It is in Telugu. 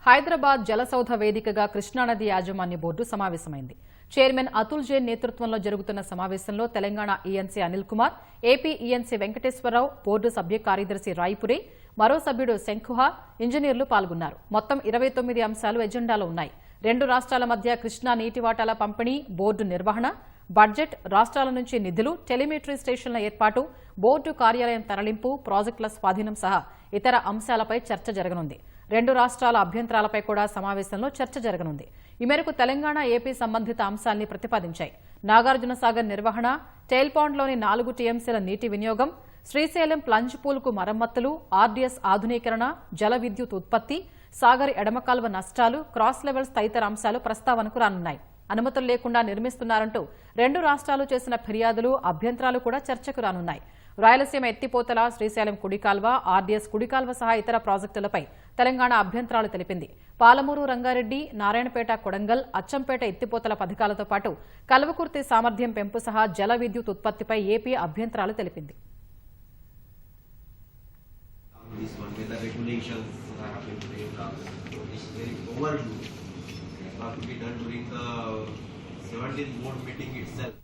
హైదరాబాద్ జలసౌధ వేదికగా కృష్ణానది యాజమాన్య బోర్డు సమావేశమైంది. చైర్మన్ అతుల్ జైన్ నేతృత్వంలో జరుగుతున్న సమావేశంలో Telangana ENC Anil Kumar, AP ENC Venkateswararao, board సభ్య కార్యదర్శి రాయ్పురే, మరో సభ్యుడు శంఖుహా, ఇంజనీర్లు పాల్గొన్నారు. మొత్తం 29 అంశాలు ఎజెండాలో ఉన్నాయి. రెండు రాష్ట్రాల మధ్య కృష్ణా నీటి వాటాల పంపిణీ, బోర్డు నిర్వహణ, బడ్జెట్, రాష్ట్రాల నుంచి నిధులు, టెలిమెట్రీ స్టేషన్ల ఏర్పాటు, బోర్డు కార్యాలయం తరలింపు, ప్రాజెక్టుల స్వాధీనం సహా ఇతర అంశాలపై చర్చ జరగనుంది. రెండు రాష్ట్రాల అభ్యంతరాలపై కూడా సమావేశంలో చర్చ జరగనుంది. ఈ మేరకు తెలంగాణ, ఏపీ సంబంధిత అంశాల్ని ప్రతిపాదించాయి. నాగార్జున సాగర్ నిర్వహణ, టెయిల్పాండ్లోని 4 టీఎంసీల నీటి వినియోగం, శ్రీశైలం ప్లంజ్ పూల్కు మరమ్మతులు, ఆర్డీఎస్ ఆధునీకరణ, జల విద్యుత్ ఉత్పత్తి, సాగర్ ఎడమకాల్వ నష్టాలు, క్రాస్ లెవెల్స్ తదితర అంశాలు ప్రస్తావనకు రానున్నాయి. అనుమతులు లేకుండా నిర్మిస్తున్నారంటూ రెండు రాష్ట్రాలు చేసిన ఫిర్యాదులు, అభ్యంతరాలు కూడా చర్చకు రానున్నాయి. రాయలసీమ ఎత్తిపోతల, శ్రీశైలం కుడికాల్వ, ఆర్డీఎస్ కుడికాల్వ సహా ఇతర ప్రాజెక్టులపై తెలంగాణ అభ్యంతరాలు తెలిపింది. పాలమూరు, రంగారెడ్డి, నారాయణపేట, కొడంగల్, అచ్చంపేట ఎత్తిపోతల పథకాలతో పాటు కల్వకుర్తి సామర్థ్యం పెంపు సహా జల విద్యుత్ ఉత్పత్తిపై ఏపీ అభ్యంతరాలు తెలిపింది. To be done during the 17th board meeting itself.